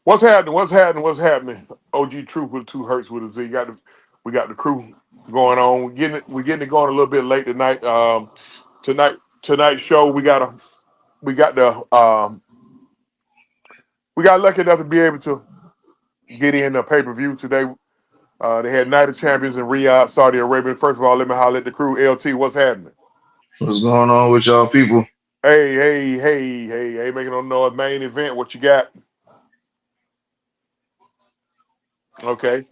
What's happening? What's happening? What's happening? OG Truth with two Hertz with a Z. We got the crew going on. We're getting it going a little bit late tonight. Tonight's show we got the we got lucky enough to be able to get in the pay per view today. They had Night of Champions in Riyadh, Saudi Arabia. First of all, let me holler at the crew. LT, what's happening? What's going on with y'all people? Hey, making no noise. Main event. What you got? Okay,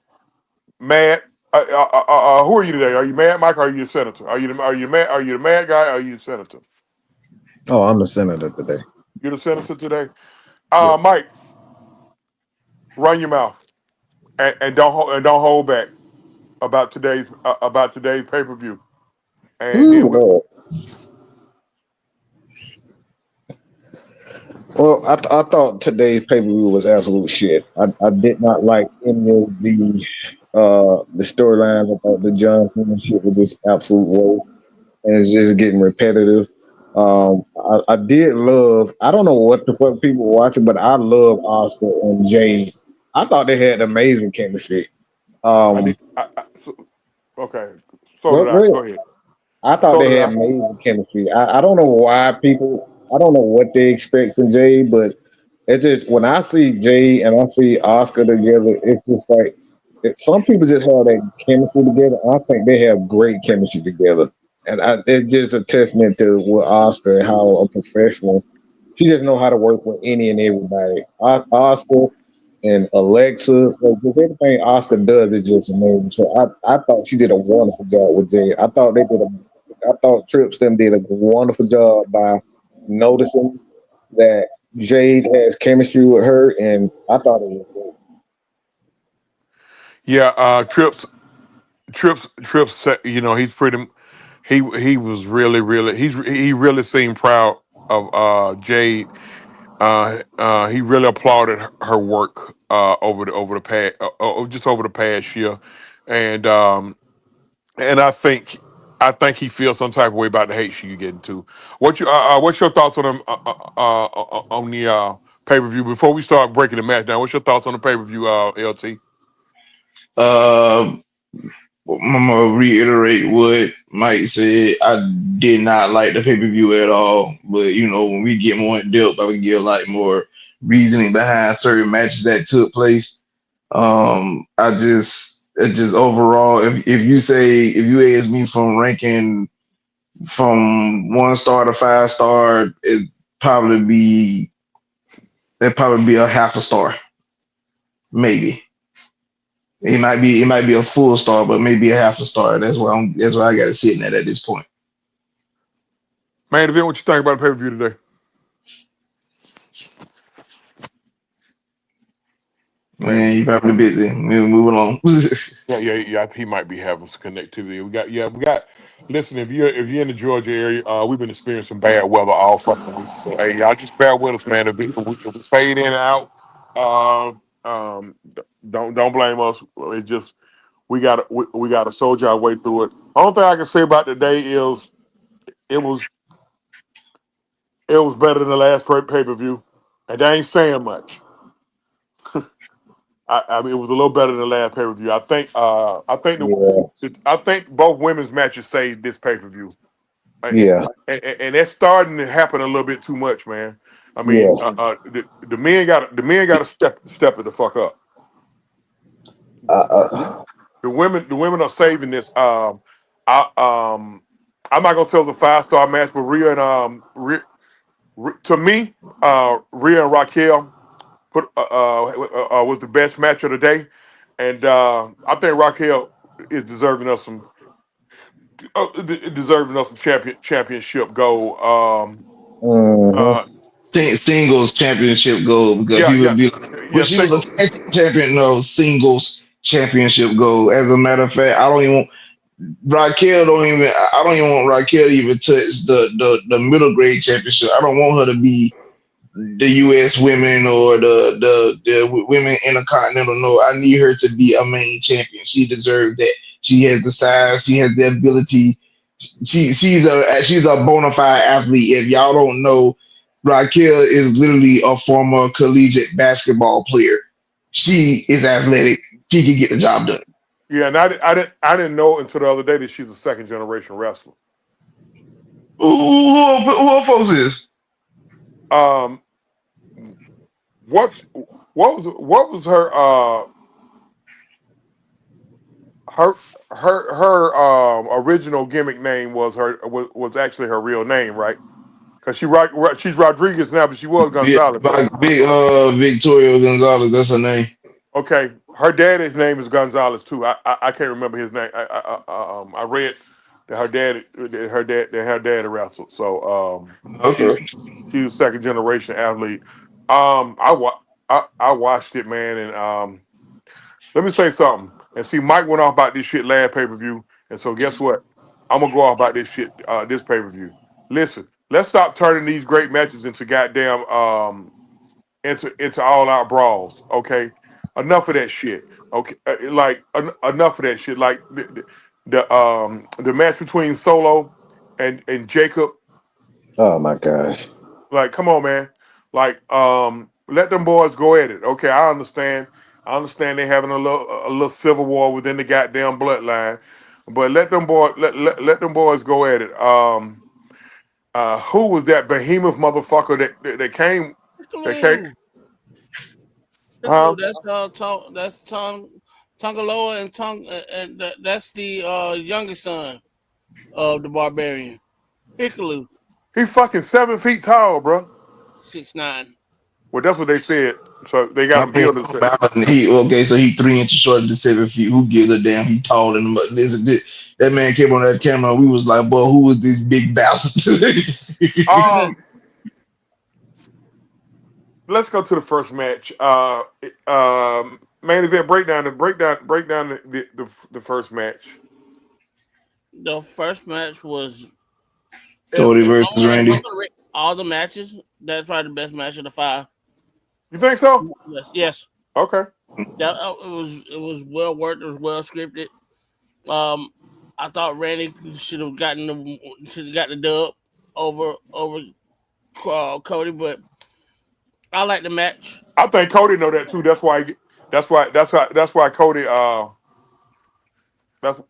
Matt. Who are you today? Are you Mad Mike? Or are you the senator? Are you the mad guy? Or are you the senator? Oh, I'm the senator today. You're the senator today. Yeah. Mike, run your mouth and don't hold back about today's pay per view. And Ooh, then we, Lord. Well, I thought today's pay per view was absolute shit. I did not like any of the storylines. I thought the John Cena shit was just absolute waste, and it's just getting repetitive. I did love. I don't know what the fuck people were watching, but I love Oscar and Jade. I thought they had amazing chemistry. I Um, did. Okay, so go, did go I. ahead. Go ahead. I thought So they did had I. amazing chemistry. I don't know why people. I don't know what they expect from Jay, but it just when I see Jay and I see Oscar together, it's just like some people just have that chemistry together. I think they have great chemistry together, and it's just a testament to what Oscar and how a professional. She just know how to work with any and everybody. Oscar and Alexa, like just everything Oscar does is just amazing. So I thought she did a wonderful job with Jay. I thought Trips them did a wonderful job by noticing that Jade has chemistry with her, and I thought it was great. Yeah, Trips. He's pretty. He was really he really seemed proud of Jade. He really applauded her work over the past just over the past year, and and I think he feels some type of way about the hate she getting to. What's your thoughts on the pay per view before we start breaking the match down? What's your thoughts on the pay per view, LT? Uh, I'm gonna reiterate what Mike said. I did not like the pay per view at all, but when we get more in depth, I can give like more reasoning behind certain matches that took place. I just overall, if you ask me from ranking from 1 star to 5 star, probably be probably be a half a star, maybe. It might be a full star, but maybe a half a star. That's why I got it sitting at this point. Man, event, what you think about the pay per view today? Man, Man, you probably busy. We're moving on. yeah. He might be having some connectivity. We got. Listen, if you're in the Georgia area, we've been experiencing bad weather all fucking week. So hey, y'all just bear with us, man. If we fade in and out, don't blame us. It's just we got to soldier our way through it. Only thing I can say about today is it was it was better than the last pay per view, and they ain't saying much. I mean, it was a little better than the last pay per view. Yeah, I think both women's matches saved this pay per view, yeah, and that's starting to happen a little bit too much, man. I mean, yes. the men got to step it the fuck up. Uh, The women are saving this. I I'm not gonna say it was a 5 star match, but Rhea and to me, Rhea and Raquel was the best match of the day, and I think Raquel is deserving of some championship gold. mhm. Uh, Singles championship goal because yeah, people yeah, be like, yeah. but she was a Single. tag team champion. No, singles championship goal. As a matter of fact, I don't even Raquel don't even. I don't even want Raquel to even touch the middle grade championship. I don't want her to be the U.S. women or the women intercontinental. No, I need her to be a main champion. She deserves that. She has the size. She has the ability. She's a bona fide athlete. If y'all don't know, Raquel is literally a former collegiate basketball player. she is athletic. She can get the job done. Yeah, and I didn't know until the other day that she's a second generation wrestler. Who her folks is? Um, what's what was her her original gimmick name was actually her real name, right? Because she's Rodriguez now, but she was Yeah, Gonzalez, right? big Victoria Gonzalez. That's her name. Okay, her daddy's name is Gonzalez too. I can't remember his name. I read that her dad wrestled. So Okay. she's a second generation athlete. I watched it, man, and let me say something. And see, Mike went off about this shit last pay per view, and so guess what? I'm gonna go off about this shit this pay per view. Listen, let's stop turning these great matches into goddamn into all out brawls. Okay, enough of that shit. Okay, enough of that shit. Like the match between Solo and Jacob. Oh my gosh. Like, come on, man. Like, let them boys go at it. Okay, I understand. I understand they having a little civil war within the goddamn bloodline, but let them boys go at it. Who was that behemoth motherfucker that came? That came? Piccolo. Huh? Piccolo. That's Tongaloa and that's the youngest son of the barbarian. Piccolo, He fucking 7 feet tall, bro. 6'9". Well, that's what they said. So they got I to mean, build it. so he 3 inches shorter than 7 feet. Who gives a damn? He taller than him. That man came on that camera. We was like, boy, who was this big bastard? Um, let's go to the first match. Main event breakdown. Breakdown the first match. The first match was Cody if versus I'm Randy. gonna rate all the matches, that's probably the best match of the 5. You think so? Yes. Okay. That it was well worked. It was well scripted. I thought Randy should have got the dub over Cody, but I like the match. I think Cody know that too. That's why Cody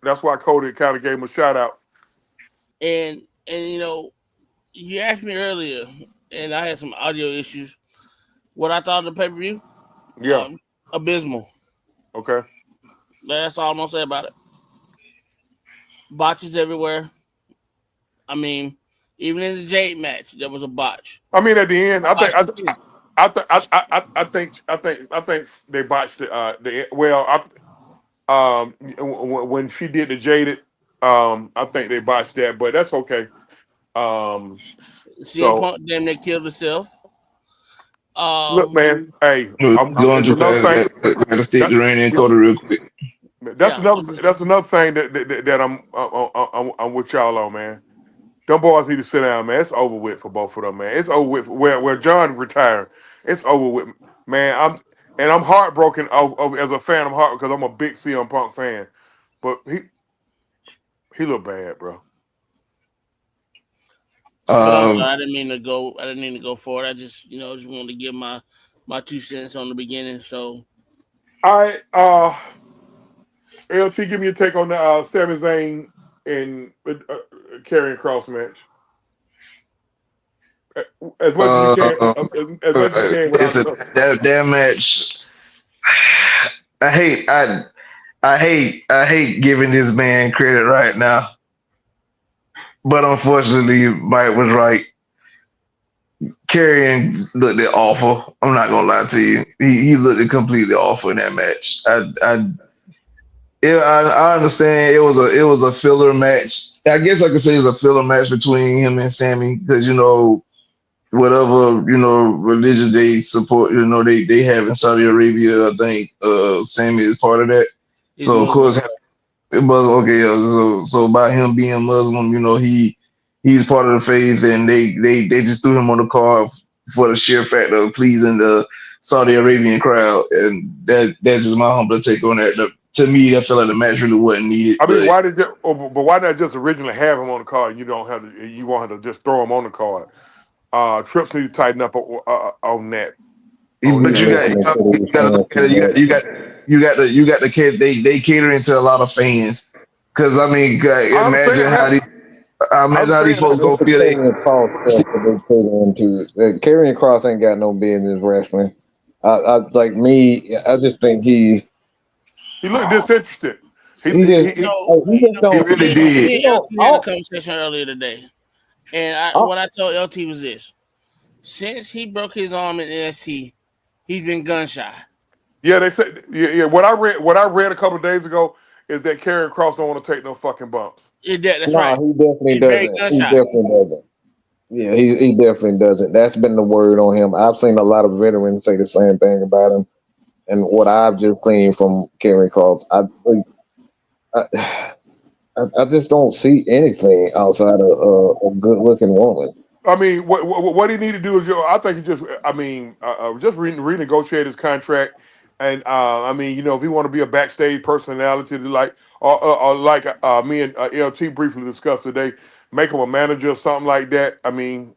that's why Cody kind of gave him a shout out. And you asked me earlier, and I had some audio issues. What I thought of the pay per view, Yeah. abysmal. Okay. That's all I'm gonna say about it. Botches everywhere. I mean, even in the Jade match, there was a botch. I mean, at the end, I think they botched when she did the jaded, I think they botched that, but that's okay. CM So Punk damn near killed herself. look, man, hey, Going it's too another fast. thing. Gotta stick That, to Randy and Cody real quick. that's Yeah, another thing that I'm with y'all on, man. Them boys need to sit down, man. It's over with for both of them, man. It's over with. Where John retired, it's over with, man. I'm heartbroken as a fan. I'm heart because I'm a big CM Punk fan, but he look bad, bro. but I'm Um, sorry, I didn't mean to go. I didn't mean to go forward. I just wanted to give my 2 cents on the beginning. So All right, LT, give me a take on the Sami Zayn and Karrion Cross match. As much as you can, uh, as much as you can without. listen, that match. I hate I hate giving this man credit right now, but unfortunately, Mike was right. Carrion looked awful. I'm not gonna lie to you. He looked completely awful in that match. I understand it was a filler match. I guess I could say it's a filler match between him and Sammy because whatever religion they support, they have in Saudi Arabia. I think Sammy is part of that. he's So of Muslim. course it was okay. So by him being Muslim, he's part of the faith, and they just threw him on the card for the sheer fact of pleasing the Saudi Arabian crowd, and that's just my humble take on that. To me, I feel like the match really wasn't needed, I mean, but but why not just originally have him on the card? And you don't have to. You want to just throw him on the card. Trips need to tighten up on that. Oh, But you got to look at it. You got the kid. They cater into a lot of fans. Because I mean, I understand that. I imagine how these understand folks that. gonna The feel. Karrion Cross stuff that they catering to. Karrion Cross ain't got no business wrestling. I like me. I just think he Looked disinterested. he just He he just He don't. really Me did. He and don't. LT had a conversation earlier today, and Oh, what I told LT was this: since he broke his arm in NXT, he's been gun shy. Yeah, they said yeah. What I read a couple of days ago is that Karrion Cross don't want to take no fucking bumps. That's no, right. he definitely He's very doesn't. gun He shy. definitely doesn't. Yeah, he definitely doesn't. That's been the word on him. I've seen a lot of veterans say the same thing about him, and what I've just seen from Karrion Cross, I, I just don't see anything outside of a good looking woman. I mean, what he need to do is, I think he just, just renegotiate his contract, and I mean, if he want to be a backstage personality, like or like me and LT briefly discussed today, make him a manager or something like that. I mean,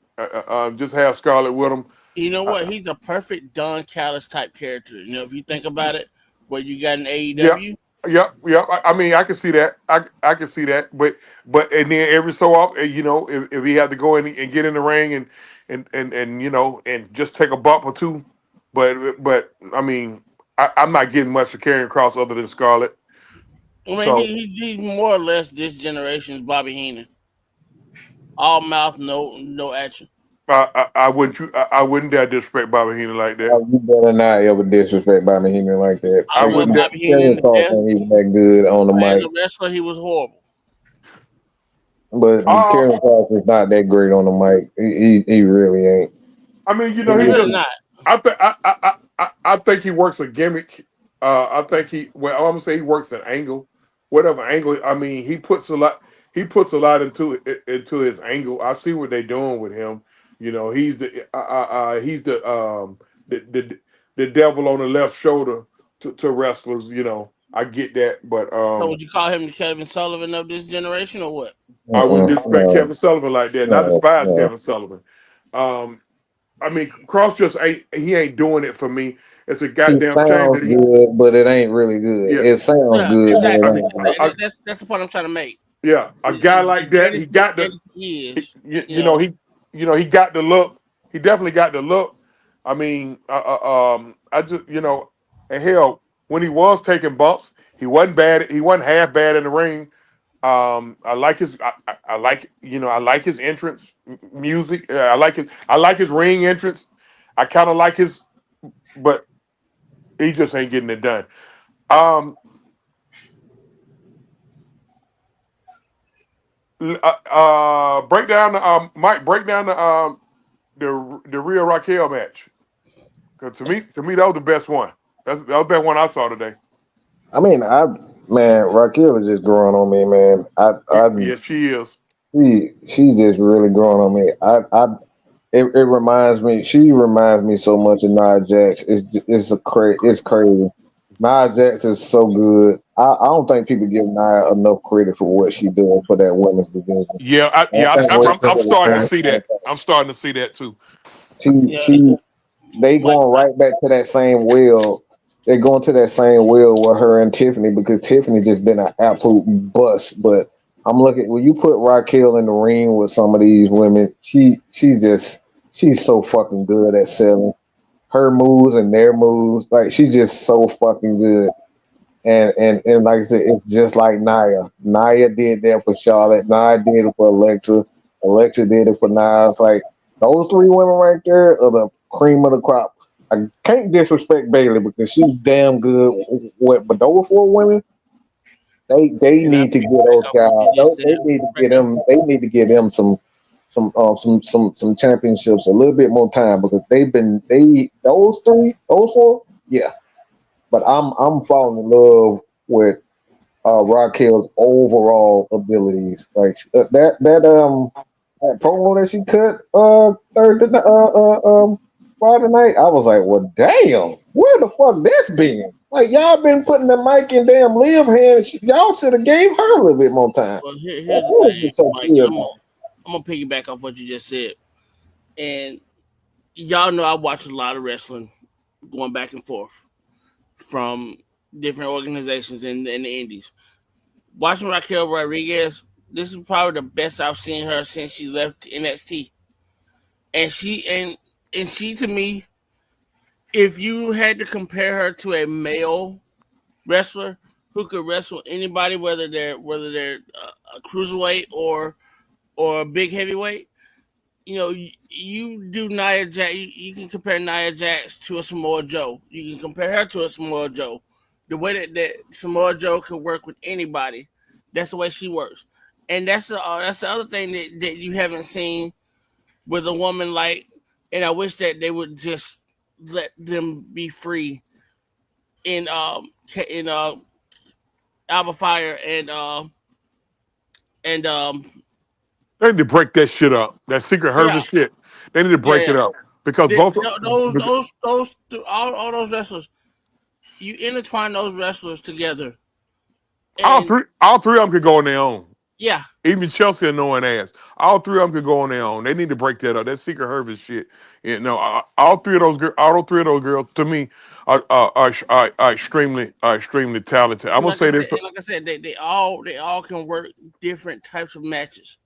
just have Scarlett with him. You know what? Uh, He's a perfect Don Callis type character. If you think about it, what you got in yeah, AEW. yeah. I mean, I can see that. I can see that. But and then every so often, if he had to go in and get in the ring and and just take a bump or two, but I mean, I'm not getting much for Karrion Cross other than Scarlett. I mean, So he's more or less this generation's Bobby Heenan. All mouth, no action. I wouldn't dare disrespect Bobby Heenan like that. You better not ever disrespect Bobby Heenan like that. I I love wouldn't dare. Bobby Heenan Karrion to Cross death. ain't even that good on the As mic, a wrestler, he was horrible. but Uh, Karrion Cross is not that great on the mic. He really ain't. I mean, He's he really just. not. I think he works a gimmick. I think I'm gonna say he works an angle, whatever angle. I mean, he puts a lot. He puts a lot into his angle. I see what they're doing with him. He's the devil on the left shoulder to wrestlers. I get that, but So would you call him the Kevin Sullivan of this generation or what? I wouldn't disrespect No, Kevin Sullivan like that. Not no, despise no. Kevin Sullivan. Um, I mean, Cross just ain't. He ain't doing it for me. It's a He goddamn shame sounds that he. good, but it ain't really good. Yeah, It sounds Yeah, good, but it I exactly. mean, ain't good. That's the point I'm trying to make. yeah, a guy like that. He As got great the. as he He, is, you, you you know know, he. He got the look. He definitely got the look. I mean, I just and hell, when he was taking bumps, he wasn't bad. He wasn't half bad in the ring. I like his. I like I like his entrance music. I like his ring entrance. I kind of like his, but he just ain't getting it done. Um, break down the Mike. Break down the Rhea Raquel match. 'Cause to me, that was the best one. That was the best one I saw today. I mean, man, Raquel is just growing on me, man. Yes, she is. She's just really growing on me. It reminds me. She reminds me so much of Nia Jax. It's crazy. Nia Jax is so good. I don't think people give Nia enough credit for what she doing for that women's division. Yeah, I think I'm Rachel starting to is see doing that. I'm starting to see that too. yeah. she they Like going right back to that same well. They're going to that same well with her and Tiffany because Tiffany just been an absolute bust. But I'm looking when you put Raquel in the ring with some of these women, she's so fucking good at selling her moves and their moves. Like she's just so fucking good. And like I said, it's just like Nia. Nia did that for Charlotte. Nia did it for Alexa. Alexa did it for Nia. It's like those three women right there are the cream of the crop. I can't disrespect Bailey because she's damn good. But those four women, they and I need to get back those up guys. what you just said. They need to Right get there. them. They need to get them some championships a little bit more time because those four, yeah. But I'm falling in love with Raquel's overall abilities. Like that promo that she cut Friday night, I was like, well, damn, where the fuck this been? Like y'all been putting the mic in damn Liv hands. Y'all should have gave her a little bit more time. Well, That here's the was thing, just so Mike, and good. I'm gonna piggyback off what you just said. And y'all know I watch a lot of wrestling going back and forth from different organizations in the Indies. Watching Raquel Rodriguez, this is probably the best I've seen her since she left NXT. And she to me, if you had to compare her to a male wrestler who could wrestle anybody, whether they're a cruiserweight or a big heavyweight, you do Nia Jax. You can compare Nia Jax to a Samoa Joe. You can compare her to a Samoa Joe. The way that Samoa Joe can work with anybody, that's the way she works. And that's the other thing that you haven't seen with a woman like. And I wish that they would just let them be free in Alba Fire and They need to break that shit up. That Secret yeah, Harvest shit. They need to break yeah. it up because both All those wrestlers, you intertwine those wrestlers together, all and three of them could go on their own. yeah, Even Chelsea annoying ass. All three of them could go on their own. They need to break that up. That Secret Harvest shit. All three of those girls to me are extremely talented. I'm and gonna say this. like I said, they all can work different types of matches,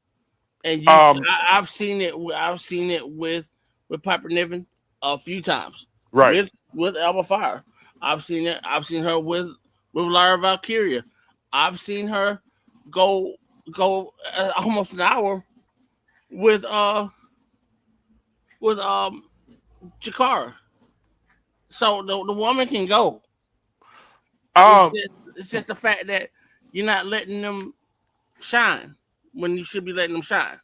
and Um, I've seen it. I've seen it with Piper Niven a few times right. with Alba Fire. I've seen it. I've seen her with Lyra Valkyria. I've seen her go almost an hour with Jakara. So the woman can go. Um, It's just the fact that you're not letting them shine when you should be letting them shine.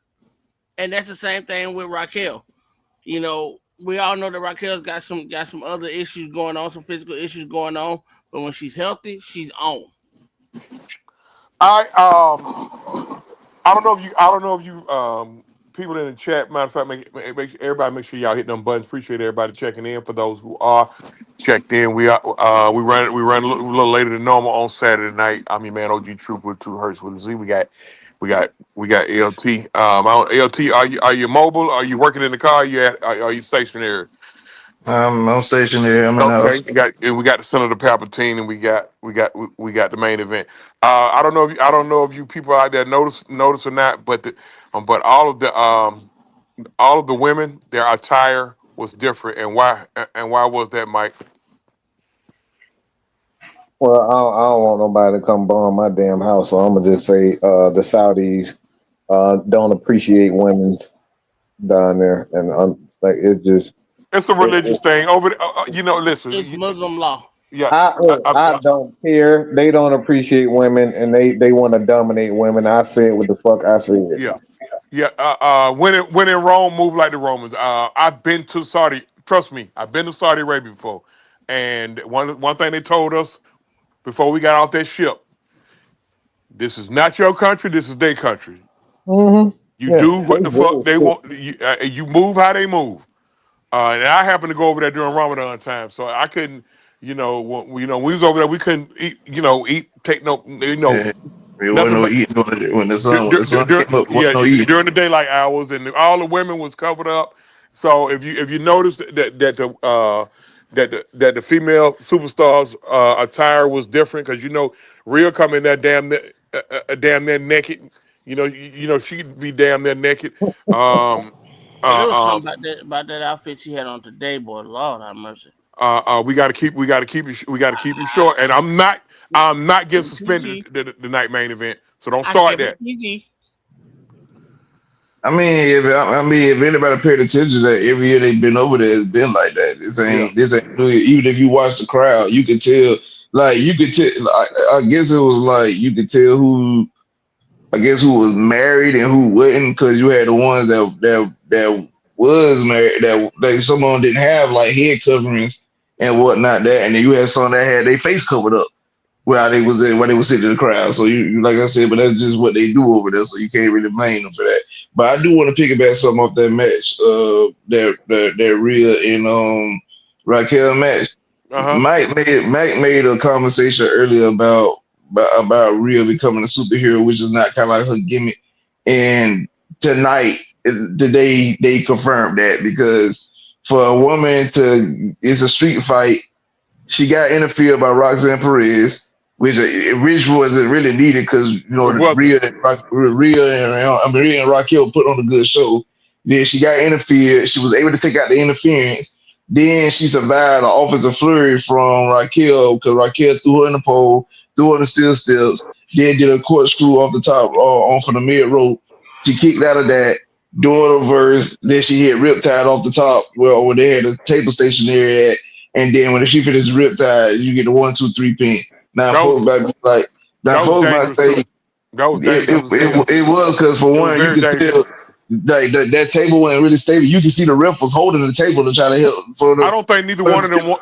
And that's the same thing with Raquel. We all know that Raquel's got some other issues going on, some physical issues going on, but when she's healthy, she's on. I I don't know if you people in the chat. Matter of fact, everybody make sure y'all hit them buttons. Appreciate everybody checking in. For those who are checked in, we run a little later than normal on Saturday night. I mean, man, OG Truth with 2 Hertz with a Z. We got LT. LT, are you mobile? Are you working in the car? Are you stationary? I'm stationary. I'm in the Okay, house. we got the Senator Palpatine, and we got the main event. I don't know if you people out there notice or not, but all of the women, their attire was different, and why was that, Mike? Well, I don't want nobody to come bomb my damn house, so I'm gonna just say the Saudis don't appreciate women down there, and I'm like it just. It's a religious thing over there. Listen, It's Muslim law. yeah, I don't care. They don't appreciate women, and they want to dominate women. I said what the fuck I said. yeah, yeah. When in Rome, move like the Romans. I've been to Saudi. Trust me, I've been to Saudi Arabia before, and one thing they told us before we got off that ship: this is not your country. This is their country. Mm-hmm. You Yeah, do what they the fuck very they strict. want. You move how they move. And I happened to go over there during Ramadan time, so I couldn't. When we was over there, we couldn't eat. Take no. Yeah, it wasn't Nothing no but eating when the sun came up. It wasn't no eating. during the daylight hours, and all the women was covered up. So if you notice that the female superstars attire was different, because Rhea come in there damn near naked. She'd be damn near naked. Um, Yeah, there was uh, something about that outfit she had on today, boy. Lord have mercy. we got to keep it short. And I'm not getting Keep it suspended PG. the night main event. So don't I start kept that. it PG. If anybody paid attention to that, every year they've been over there, it's been like that. Yeah. This ain't new. Even if you watch the crowd, you could tell. Like you could tell. I guess it was like you could tell who. I guess who was married and who wasn't, because you had the ones that was married that like some of them didn't have like head coverings and whatnot. And then you had some that had their face covered up while they was sitting in the crowd. So you like I said, but that's just what they do over there. So you can't really blame them for that. But I do want to piggyback something off that match, that Rhea and Raquel match. Uh-huh. Mike made a conversation earlier about Rhea becoming a superhero, which is not kind of like her gimmick. And tonight, they confirmed that, because for a woman to, it's a street fight. She got interfered by Roxanne Perez, which wasn't really needed because It wasn't. Rhea and Raquel put on a good show. Then she got interfered. She was able to take out the interference. Then she survived an offensive flurry from Raquel because Raquel threw her in the pole, threw her in the steel steps, then did a corkscrew off the top on for the mid rope. She kicked out of that, doing a reverse. Then she hit Riptide off the top, well, where they had a table station there at. And then when she finished Riptide, you get the 1, 2, 3 pin. Now That was folks might be like, now that was folks might dangerous say too. That was it, dangerous it, as hell. it was because for It was one, you very could dangerous. tell that table wasn't really stable. You can see the ref was holding the table to try to help. I don't think neither one of them.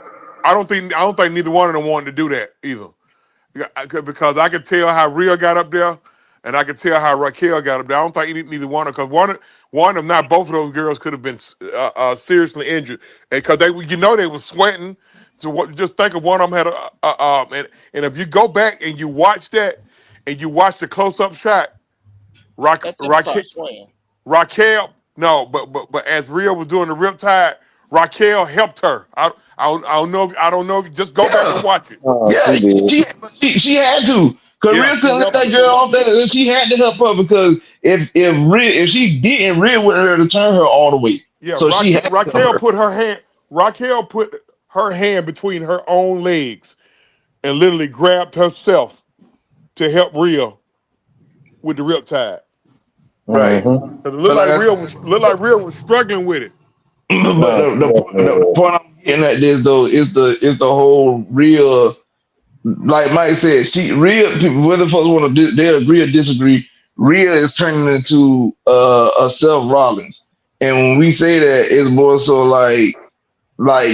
I don't think neither one of them wanted to do that either. Because I could tell how Rhea got up there, and I could tell how Raquel got up there. I don't think neither one of them, because one of them, not both of those girls, could have been seriously injured, and because they were sweating. So just think of one of them had and if you go back and you watch that, and you watch the close up shot, Raquel, no, but as Rhea was doing the Riptide, Raquel helped her. I don't know if you just go back and watch it. Yeah, she had to. Cause Yeah, Rhea she couldn't let helped that her. girl off that. She had to help her because if she didn't, Rhea would have to turn her all the way. Yeah, So she had to help Raquel her. put her hand. Raquel put her hand between her own legs and literally grabbed herself to help Rhea with the Riptide. Right. Mm-hmm. Because it But looked like Rhea was struggling with it. but the point I'm getting at this though is the whole real, like Mike said, whether folks want to they agree or disagree, Rhea is turning into a Seth Rollins, and when we say that, it's more so like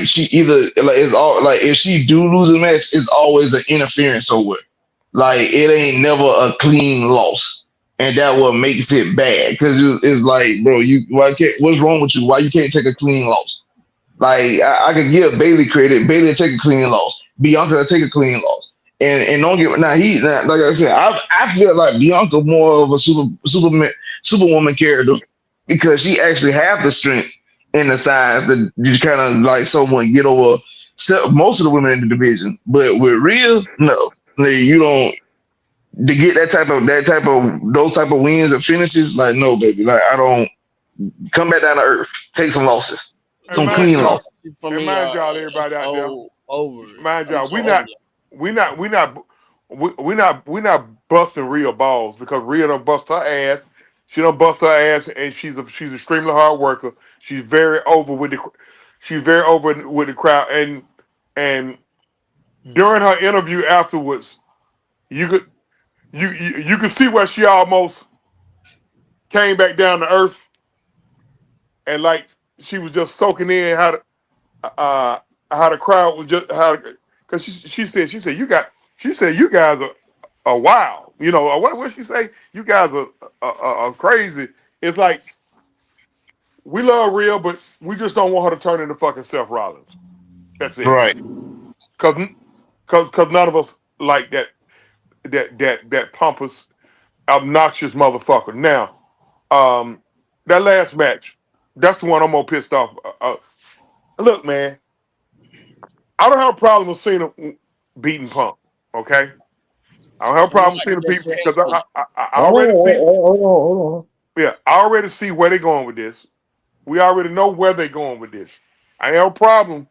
she either like it's all like if she do lose a match, it's always an interference somewhere. Like it ain't never a clean loss, and that what makes it bad because it's like, bro, what's wrong with you? Why you can't take a clean loss? Like I could give Bailey credit. Bailey will take a clean loss. Bianca will take a clean loss. And don't get now, like I said, I feel like Bianca more of a superwoman character because she actually have the strength and the size that you kind of like someone get over most of the women in the division. But with Rhea, no, like, you don't to get those type of wins and finishes. Like no, baby, like I don't come back down to earth, take some losses, And some mind clean losses. y'all, everybody out there. Over. Mind y'all, we not busting Rhea balls because Rhea don't bust her ass. She don't bust her ass, and she's extremely hard worker. She's very over with the crowd, and during her interview afterwards, you could see where she almost came back down to earth, and like she was just soaking in how the crowd was just because she said you guys are wild. What she say? You guys are crazy. It's like we love Rhea, but we just don't want her to turn into fucking Seth Rollins. That's it. Right. Cause none of us like that pompous, obnoxious motherfucker. Now, that last match, that's the one I'm more pissed off. Look, man, I don't have a problem with Cena beating Punk. Okay, I don't have a problem with Cena beating because I already see. Hold on. Yeah, I already see where they're going with this. We already know where they're going with this. I don't have a problem.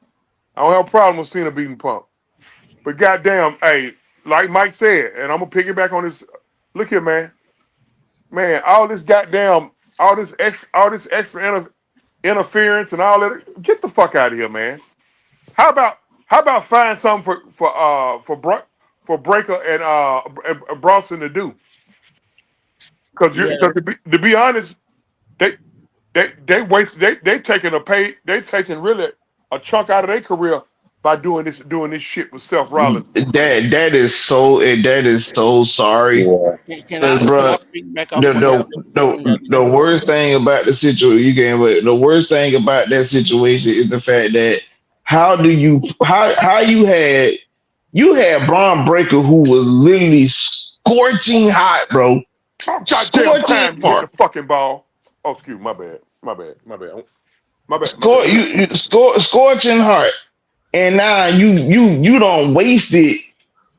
I don't have a problem with Cena beating Punk. But goddamn, hey, like Mike said, and I'm gonna piggyback on this. Look here, man. Man, all this extra interference and all that. Get the fuck out of here, man. How about find something for Breaker and Bronson to do? Because to be honest, they wasted they taking really a chunk out of their career by doing this shit with Seth Rollins. That is so sorry. Yeah. Can I Bro, speak back off what the worst thing about the situation, the worst thing about that situation is the fact that how you had Braun Breaker who was literally scorching hot, bro. Goddamn Scorching time to get the hot. fucking ball. Oh, excuse me, my bad. My bad. Scorching heart, and now you don't waste it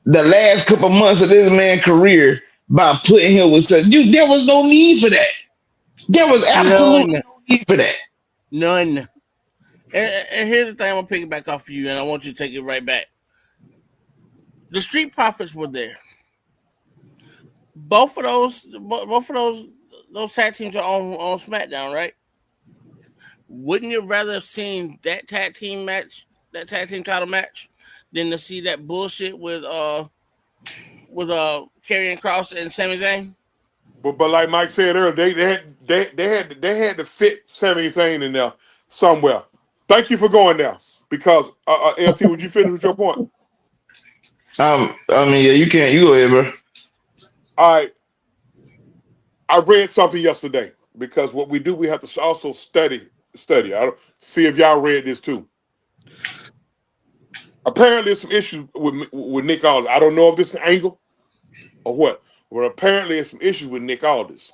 the last couple months of this man's career by putting him with such. There was no need for that. There was absolutely None. no need for that. None. And here's the thing, I'm gonna pick it back off of you, and I want you to take it right back. The Street Profits were there. Both of those tag teams are on SmackDown, right? Wouldn't you rather have seen that tag team title match, than to see that bullshit with Karrion Kross and Sami Zayn? But like Mike said earlier, they had to fit Sami Zayn in there somewhere. Thank you for going there because LT, would you finish with your point? I mean, yeah, you can't. You go ahead, bro. All right. I read something yesterday because what we do, we have to also study. I don't see if y'all read this too. Apparently, there's some issues with Nick Aldis. I don't know if this is an angle or what, but apparently, there's some issues with Nick Aldis.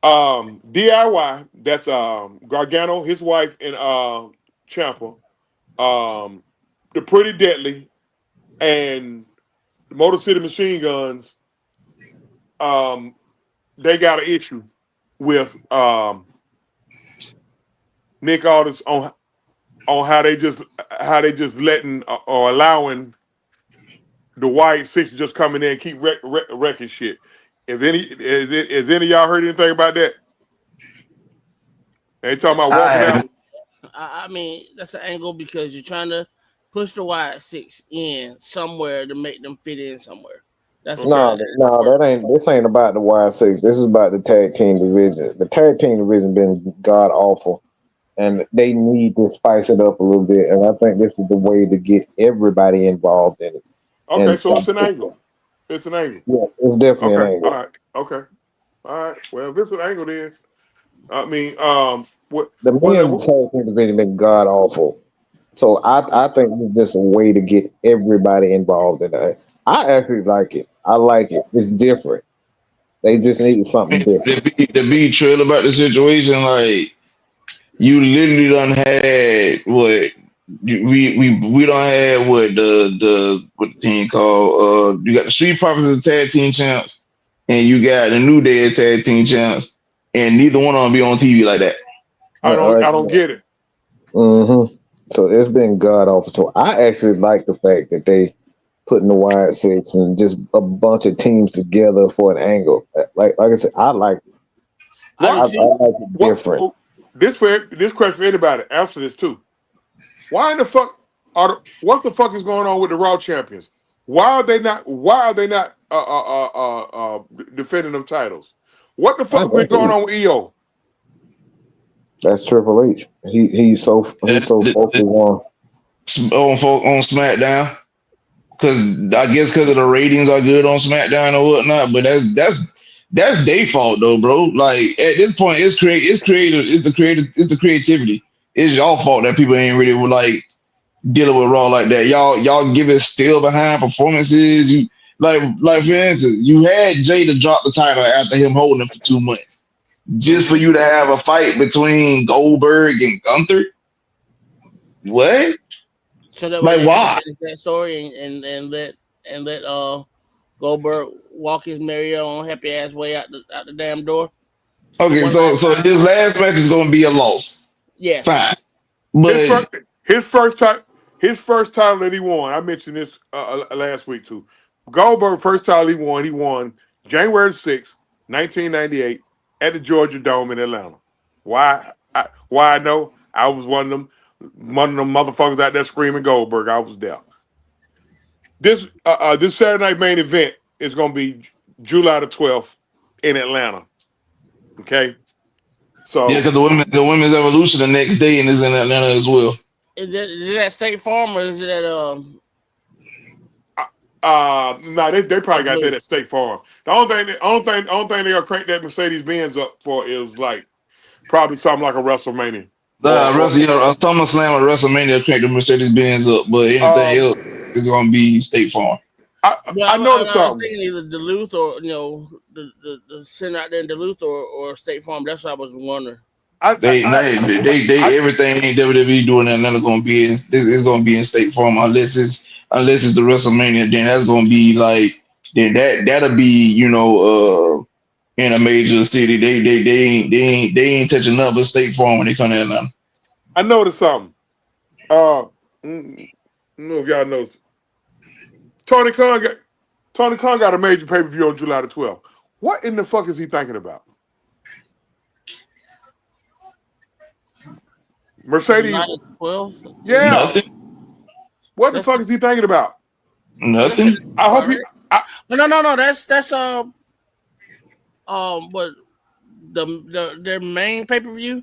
DIY, that's Gargano, his wife, and Ciampa, the Pretty Deadly, and the Motor City Machine Guns. They got an issue with Nick Aldis on how they just letting or allowing the White Six to just come in there and keep wrecking shit. Has any of y'all heard anything about that? They talking about walking out. I mean, that's an angle because you're trying to push the Wyatt Six in somewhere to make them fit in somewhere. That's No, that ain't. This ain't about the Y6. This is about the tag team division. The tag team division been god awful, and they need to spice it up a little bit. And I think this is the way to get everybody involved in it. Okay, And so it's an angle. It's an angle. Yeah, it's definitely an angle. All right. Okay. All right. Well, if it's an angle, then I mean, what The men's tag team division been god awful. So I think it's just a way to get everybody involved in it. I actually like it. I like it. It's different. They just needed something different. To be trill about the situation, like you literally done had what we don't have what the team called. You got the Street Profits as tag team champs, and you got the New Day as tag team champs, and neither one of them be on TV like that. I don't get it. Mm-hmm. So it's been god awful. So I actually like the fact that they putting the Wyatt Six and just a bunch of teams together for an angle. Like I said, I like it. I like it different. This question for anybody. Answer this too. Why in the fuck what the fuck is going on with the Raw champions? Why are they not defending them titles? What the fuck been going on with EO? That's Triple H. He's so focused on SmackDown. Because I guess because of the ratings are good on SmackDown or whatnot, but that's their fault though, bro. Like at this point, it's the creativity. It's y'all fault that people ain't really like dealing with Raw like that. Y'all give it still behind performances. You like for instance, you had Jay to drop the title after him holding it for 2 months, just for you to have a fight between Goldberg and Gunther. What? So that like why? That story and let Goldberg walk his merry on happy ass way out the damn door. Okay, so his last match is going to be a loss. Yeah, fine. But his first title that he won, I mentioned this last week too. Goldberg first title he won January 6th, 1998 at the Georgia Dome in Atlanta. Why I know? I was one of them motherfuckers out there screaming Goldberg. I was there. This Saturday night main event is going to be July the 12th in Atlanta. Okay, so yeah, because the women's evolution the next day and is in Atlanta as well. Is that State Farm or is it at no, they probably got that at State Farm. The only thing they gonna crank that Mercedes Benz up for is like probably something like a WrestleMania. SummerSlam or WrestleMania crank the Mercedes Benz up, but anything else is gonna be State Farm. I noticed something. I was thinking either Duluth or the center out there in Duluth or State Farm. That's what I was wondering. I, They I, I, everything ain't WWE doing that. None gonna be in. It's gonna be in State Farm unless it's the WrestleMania. Then that's gonna be like then that'll be in a major city. They ain't touching nothing but State Farm when they come to Atlanta. I noticed something. I don't know if y'all know. Tony Khan got a major pay per view on July the 12th. What in the fuck is he thinking about? Mercedes. July 12th. Yeah. Nothing. What the That's fuck is he thinking about? Nothing. I hope he. no. That's what their main pay per view,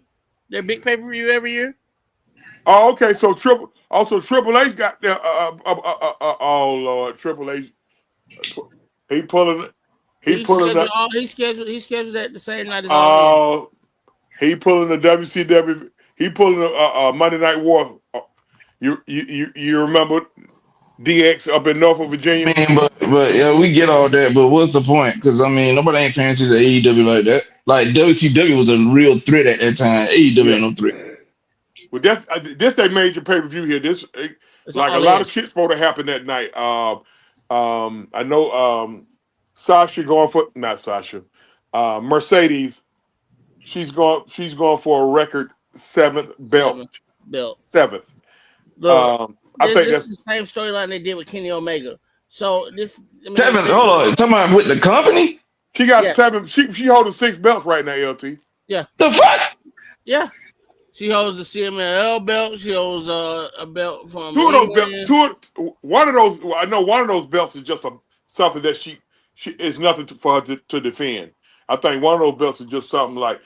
their big pay per view every year. Oh, okay. So Triple H got there. Oh Lord, Triple H. He pulling. He pulling the. He scheduled that the same night as Oh, he pulling the WCW. He pulling the Monday Night War. You remember DX up in Norfolk, Virginia? I mean, but yeah, we get all that. But what's the point? Because I mean, nobody ain't paying attention to AEW like that. Like WCW was a real threat at that time. AEW ain't no threat. Well, this they major pay per view here. This like a lot of shit's supposed to happen that night. I know Sasha going for not Sasha, Mercedes. She's going for a record 7th belt. Seventh. Look, I think this that's is the same storyline they did with Kenny Omega. So this 7. Hold on, talking about with the company. She got 7. She holding 6 belts right now. LT. Yeah. The fuck. Yeah. She holds the CMLL belt. She holds a belt from 2 of those belts. One of those. I know one of those belts is just something that she is nothing for her to defend. I think one of those belts is just something like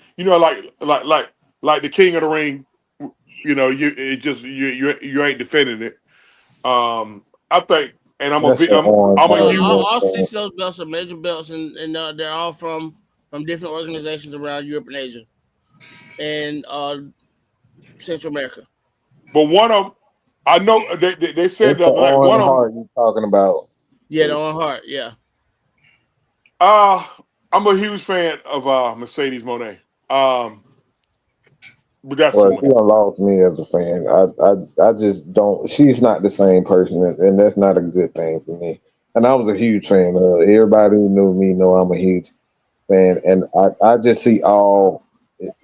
like the King of the Ring. You ain't defending it. I think, and I'm a huge. All 6 of those belts are major belts, and they're all from different organizations around Europe and Asia, and Central America. But one of them, I know they said the other night. One of them you talking about? Yeah, the Owen Hart. Yeah. I'm a huge fan of Mercedes Moné. But that's she lost me as a fan. I just don't. She's not the same person, and that's not a good thing for me. And I was a huge fan of her. Everybody who knew me know I'm a huge fan, and I just see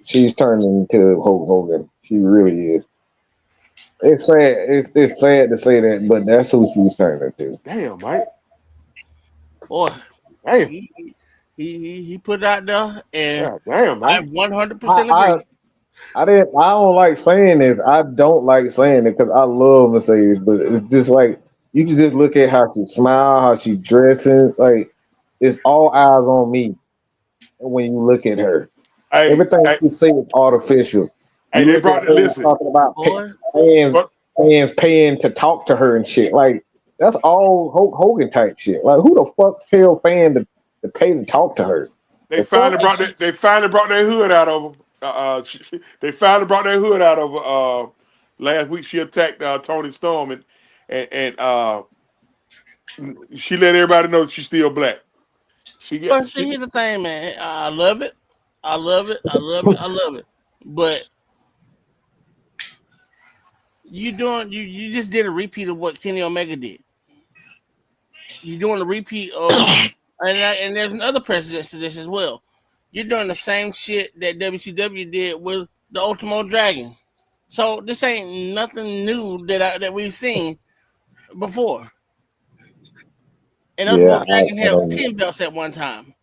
she's turning into Hulk Hogan. She really is. It's sad. It's sad to say that, but that's who she's turning to. Damn, Mike. Boy, damn. He put it out there, and damn, I 100% agree. I don't like saying this. I don't like saying it because I love Mercedes, but it's just like you can just look at how she smile, how she dressing. Like it's all eyes on me when you look at her. Everything she say is artificial. Hey, they brought listen talking about fans paying to talk to her and shit. Like that's all Hulk Hogan type shit. Like who the fuck tell fans to pay to talk to her? They finally brought their hood out of them. They finally brought their hood out of last week. She attacked Tony Storm and she let everybody know she's still black. Here's the thing, man. I love it. But you just did a repeat of what Kenny Omega did. You're doing a repeat of, and there's another precedent to this as well. You're doing the same shit that WCW did with the Ultimo Dragon. So this ain't nothing new that we've seen before. And Ultimo Dragon held 10 belts at one time.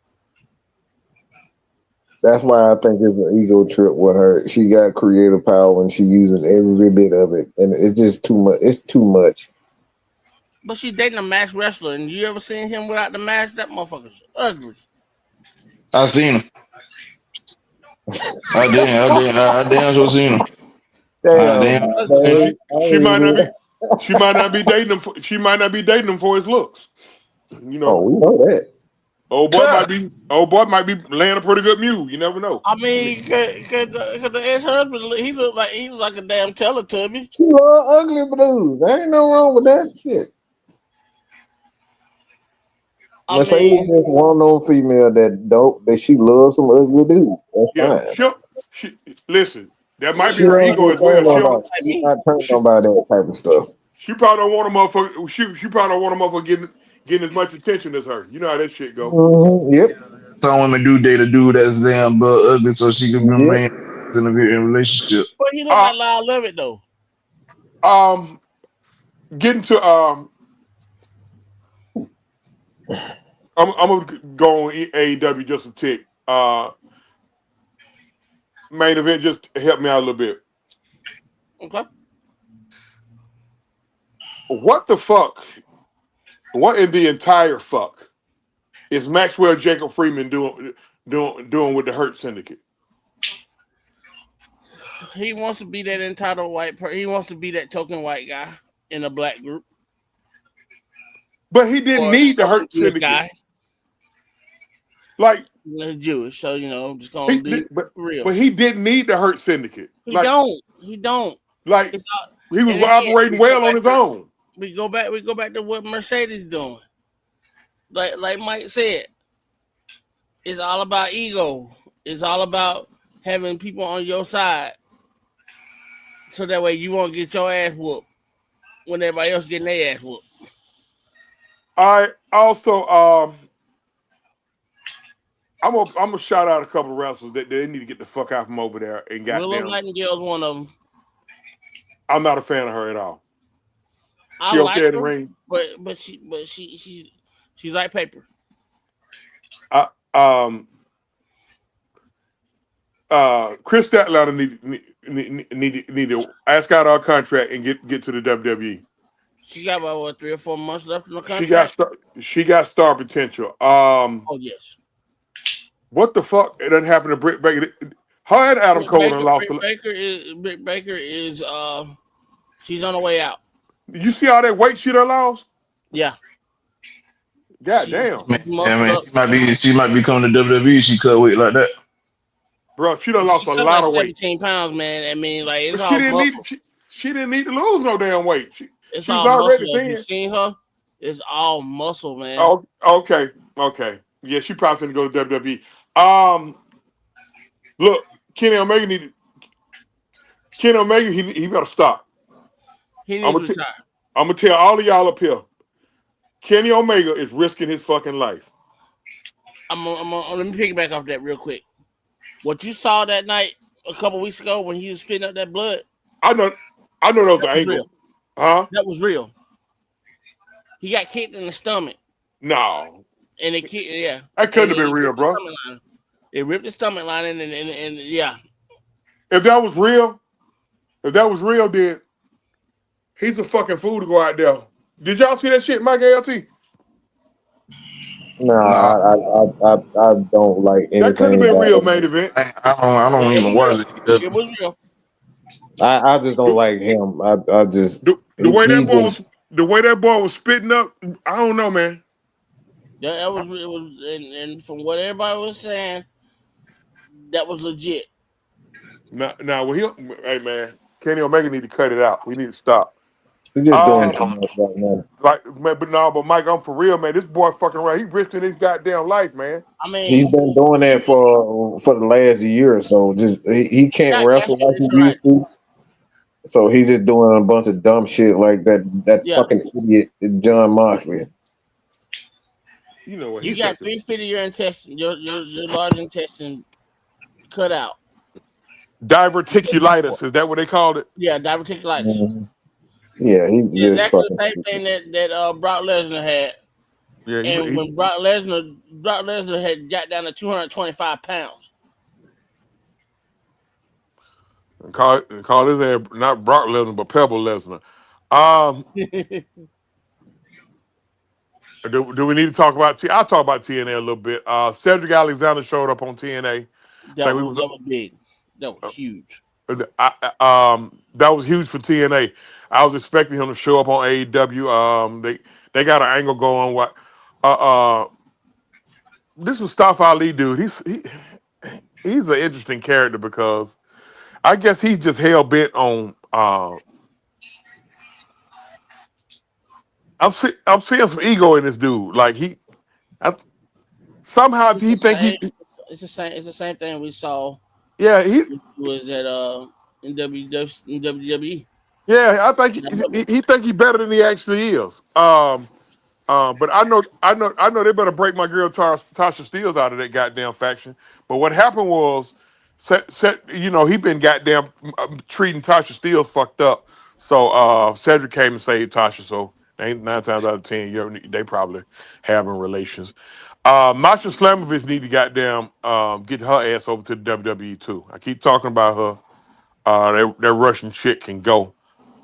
That's why I think it's an ego trip with her. She got creative power and she uses every bit of it, and it's just too much. It's too much. But she's dating a masked wrestler, and you ever seen him without the mask? That motherfucker's ugly. I seen him. I damn sure seen him. She might not be dating him. She might not be dating him for his looks. You know. Oh, we know that. Old boy might be laying a pretty good mule. You never know. I mean, cause the ex-husband, he look like a damn Teletubby. She love ugly dudes. There ain't no wrong with that shit. Mercedes is one known female that she loves some ugly dudes. That's fine. listen, that might She be her don't ego as get well. turned on by. Like She's me. not turned on by that type of stuff. She probably don't want a motherfucker. She probably don't want a motherfucker getting as much attention as her. You know how that shit go. Yep. Some women do date a dude that's damn but ugly so she can Yep. remain in a relationship. But he look Uh, like Lyle Lovett though. getting to I'm gonna go on AEW just a tick. Main event, just help me out a little bit. Okay. What the fuck? What in the entire fuck is Maxwell Jacob Freeman doing with the Hurt Syndicate? He wants to be that entitled white person. He wants to be that token white guy in a black group. But he didn't Or need the token Hurt Jewish Syndicate. guy. Like He's Jewish, so I'm just gonna leave it for real. but he didn't need the Hurt Syndicate. He don't. Like It's he was and again, operating well on his own. We go back to what Mercedes doing. Like Mike said, it's all about ego. It's all about having people on your side, so that way you won't get your ass whooped when everybody else getting their ass whooped. I also I'm gonna shout out a couple of wrestlers that they need to get the fuck out from over there and Willow goddamn. Nightingale's one of them. I'm not a fan of her at all. I She like okay in the her, ring. but she's like paper. Chris Statlander need to ask out our contract and get to the WWE. She got about what 3 or 4 months left in the contract. She got star potential. Oh yes. What the fuck? It doesn't happen to Britt Baker. Her and Adam Cole and lost. Britt Baker is she's on the way out. You see all that weight she done lost? Yeah. God damn. Man, she might be coming to WWE. She cut weight like that. Bro, she done lost She a cut lot like of weight. 17 pounds, man. I mean, like it's But all muscle. she didn't need to lose no damn weight. It's she was all already muscle. If thin. you seen her, it's all muscle, man. Oh, okay. Yeah, she probably finna go to WWE. Look, Kenny Omega he better stop. He needs to retire. I'm gonna tell all of y'all up here. Kenny Omega is risking his fucking life. Let me piggyback off that real quick. What you saw that night a couple weeks ago when he was spitting up that blood? I know that was the angle. Real. Huh? That was real. He got kicked in the stomach. No. And it kicked, yeah. That couldn't have been real, bro. It ripped the stomach line and yeah. If that was real, then he's a fucking fool to go out there. Did y'all see that shit, Mike ALT? No, I don't like anything. That could have been real main event. I don't even watch it. It was real. I just don't like him. I just the way that boy was spitting up. I don't know, man. That was it was, and from what everybody was saying, that was legit. Now, hey man, Kenny Omega need to cut it out. We need to stop. He's just doing too much right now. But Mike, I'm for real, man. This boy fucking right. He risking his goddamn life, man. I mean, he's been doing that for the last year or so. Just he can't wrestle like he used to. So he's just doing a bunch of dumb shit like that fucking idiot John Moxley. You know what? You got 3 feet of your intestine, your large intestine cut out. Diverticulitis, is that what they called it? Yeah, diverticulitis. Mm-hmm. Yeah, he's exactly the same thing that Brock Lesnar had. Yeah, and when Brock Lesnar had got down to 225 pounds. Call his ass not Brock Lesnar, but Pebble Lesnar. Do we need to talk about I'll talk about TNA a little bit. Cedric Alexander showed up on TNA. That was big. That was huge. That was huge for TNA. I was expecting him to show up on AEW. They got an angle going. This Mustafa Ali dude. He's an interesting character because I guess he's just hell bent on. I'm seeing some ego in this dude. Like somehow he think he. It's the same thing we saw Yeah, He was at in WWE. yeah. I think he think he better than he actually is. But I know they better break my girl Tasha Steelz out of that goddamn faction. But what happened was, he been goddamn treating Tasha Steelz fucked up. So Cedric came and saved Tasha. So ain't 9 times out of 10, they probably having relations. Masha Slamovich need to goddamn get her ass over to the WWE too. I keep talking about her. That Russian chick can go.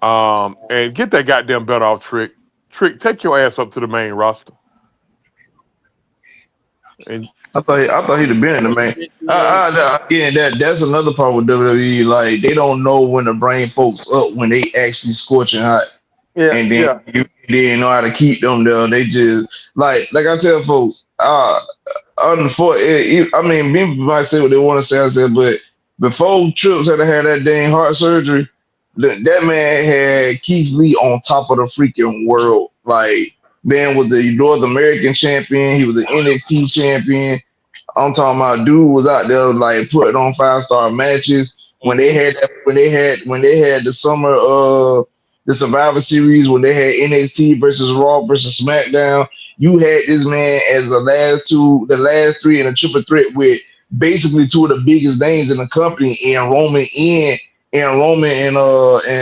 And get that goddamn belt off Trick. Trick, take your ass up to the main roster. And I thought he'd have been in the main. Again, that's another part with WWE. Like they don't know when to bring folks up when they actually scorching hot, yeah, and then yeah. you didn't know how to keep them there. They just like I tell folks. I mean, people might say what they want to say. I said, but before Trips had that dang heart surgery, that man had Keith Lee on top of the freaking world. Like, man was the North American champion. He was the NXT champion. I'm talking about dude was out there like putting on 5-star matches when they had the summer the Survivor Series when they had NXT versus Raw versus SmackDown. You had this man as the last three in a triple threat with basically two of the biggest names in the company and Roman and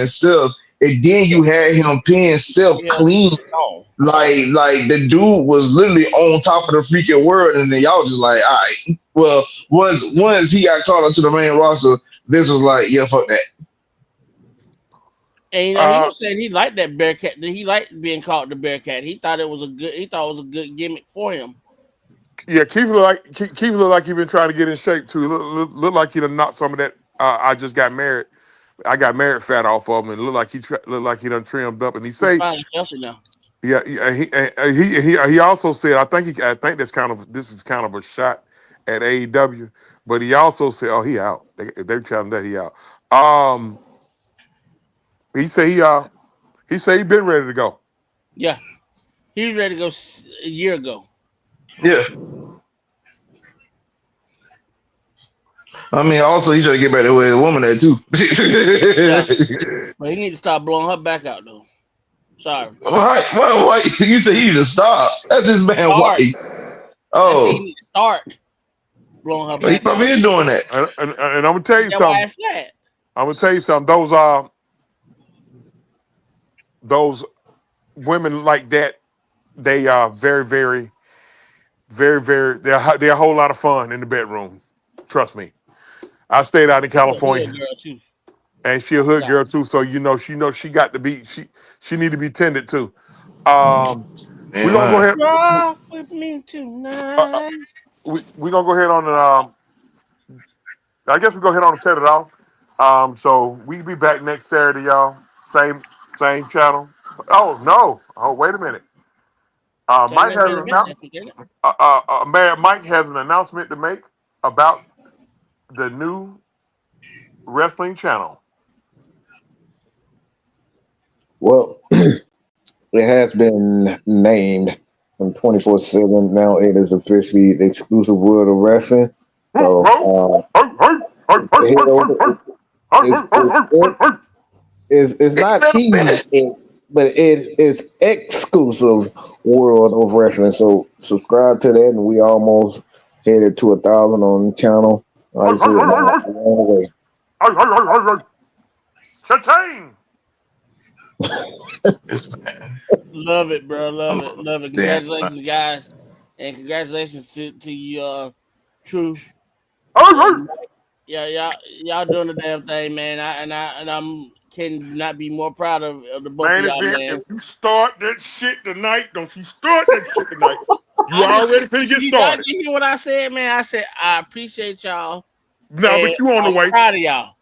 Seth. And then you had him pin Seth clean. Like the dude was literally on top of the freaking world, and then y'all just like, all right. Well, once he got called up to the main roster, this was like, yeah, fuck that. And he was saying he liked that Bearcat. He liked being called the Bearcat. He thought it was a good gimmick for him. Yeah, Keith look like he been trying to get in shape too. Look like he done knocked some of that. I just got married. I got married fat off of him, and look like he done trimmed up. And he say, finally healthy now. Yeah, he also said, I think this is kind of a shot at AEW, but he also said, oh, he out. They're telling that he out. He said he been ready to go. Yeah, he was ready to go a year ago. Yeah. I mean, also he's trying to get back to where the woman at too. Yeah. But he need to stop blowing her back out though. Sorry. Why? You say he need to stop? That's this man white. Oh, he need to start blowing her back. He probably is doing that. And I'm gonna tell you something. I'm gonna tell you something. Those women like that. They are very, very, very, very. They're a whole lot of fun in the bedroom. Trust me. I stayed out in California, and she a hood girl too. So she got to be she need to be tended to. We're gonna go ahead. Rock with me tonight. We're gonna go ahead on and I guess we go ahead on and cut it off. So we'll be back next Saturday, y'all. Same channel. Oh no! Oh wait a minute. Mike has an announcement to make about the new wrestling channel. Well, it has been named from 24/7. Now it is officially the exclusive World of Wrestling. So it's not easy, but it is exclusive World of Wrestling. So subscribe to that, and we almost headed to 1,000 on the channel. Like I said, along the way. Cha-ching! Love it, bro. Love it. Congratulations, guys, and congratulations to you, True. Yeah, y'all doing the damn thing, man. I'm can not be more proud of the both of y'all, man. If you start that shit tonight, don't you start that shit tonight. You already finna get started. You hear what I said, man? I said I appreciate y'all. No, but you on the way. Proud of y'all.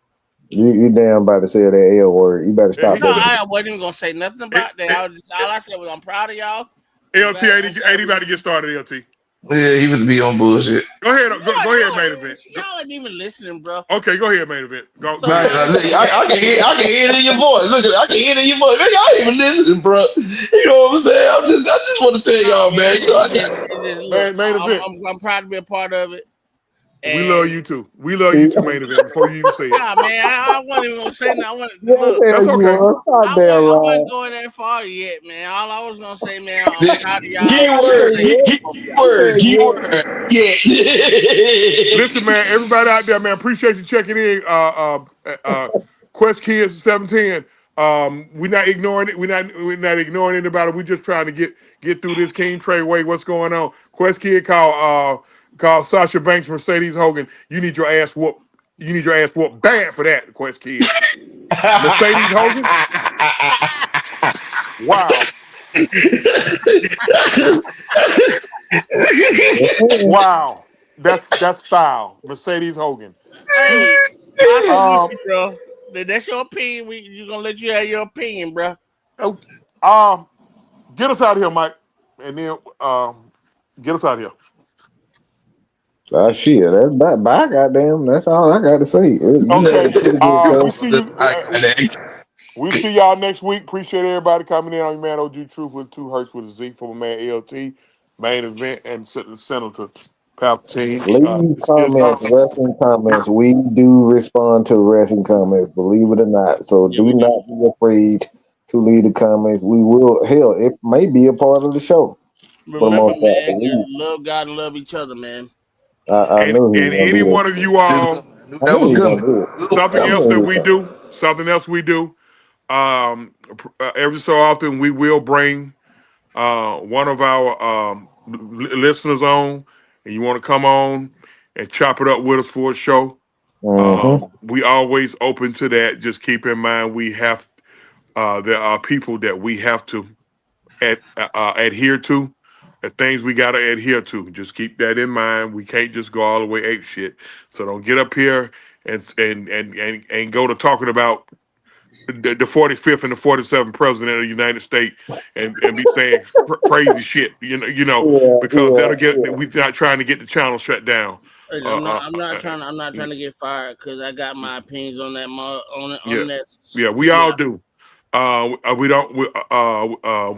You damn about to say that L word. You better stop. No, I wasn't even gonna say nothing about that. All I said was I'm proud of y'all. LT 80 about to get started, LT. Yeah, he was be on bullshit. Go ahead, main event. Y'all ain't even listening, bro. Okay, go ahead, main event. Go. I can hear it in your voice. Look, I can hear it in your voice. Man, y'all ain't even listening, bro. You know what I'm saying? I just want to tell y'all, man. Main event. I'm proud to be a part of it. We love And you too. We love you too, main event. Before you even say it, nah, man, I wasn't even gonna say that. Yeah, Look, that's hell you okay. was. Stop damn I lying. wasn't going that far yet, man. All I was gonna say, man, I'm proud of y'all. Keyword, keyword. Yeah. Listen, man, everybody out there, man, appreciate you checking in. Quest Kids 710. We're not ignoring it. We're not ignoring anybody. We're just trying to get through this King Treyway. What's going on? Quest Kid called Sasha Banks, Mercedes Hogan. You need your ass whooped. You need your ass whooped bad for that, Quest Kid. Mercedes Hogan. Wow. Wow. That's foul. Mercedes Hogan. Hey, I salute Um, you, bro. That's your opinion. You gonna let you have your opinion, bro. oh, get us out of here, Mike. And then get us out of here. Ah, shit, that's bye, goddamn. That's all I got to say. You had Okay. a pretty good We show. see you. We see y'all next week. Appreciate everybody coming in on your man OG Truth with 2 Hertz with a Z for my man LT, main event, and Senator Palpatine. Leave It's comments, wrestling comments. We do respond to wrestling comments, believe it or not. So Yeah, do we do. not be afraid to leave the comments. We will. Hell, it may be a part of the show for the Remember, most part. man, Believe. love God and love each other, man. I and knew he was and gonna any do one that. of you all, I knew he was gonna do it. something I else knew he that was we gonna. do, every so often we will bring one of our listeners on, and you want to come on and chop it up with us for a show. Mm-hmm. We always open to that. Just keep in mind there are people that we have to adhere to, the things we got to adhere to. Just keep that in mind. We can't just go all the way ape shit. So don't get up here and go to talking about the 45th and the 47th president of the United States and be saying crazy shit. Because that'll Yeah. we're not trying to get the channel shut down. And Uh, I'm not trying to get fired because I got my opinions on that. yeah, On that. yeah, we all Yeah. do. We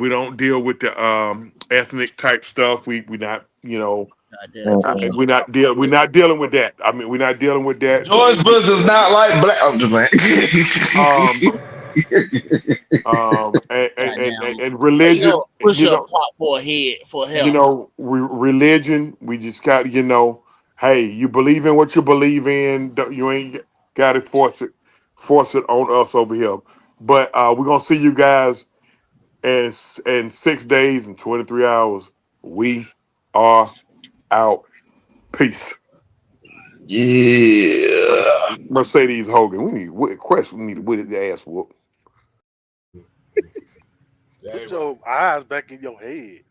don't deal with the ethnic type stuff. We not Goddamn, for Mm-hmm. sure. we're not dealing with that. I mean, we're not dealing with that. George Bush is not like black. I'm just Um, playing. Goddamn. and Hey, religion. push up pop for a head for health. Religion. We just got hey, you believe in what you believe in. You ain't got to force it on us over here. But we're gonna see you guys in 6 days and 23 hours. We are out. Peace. Yeah. Mercedes Hogan. We need to whip his ass whoop. Put your eyes back in your head.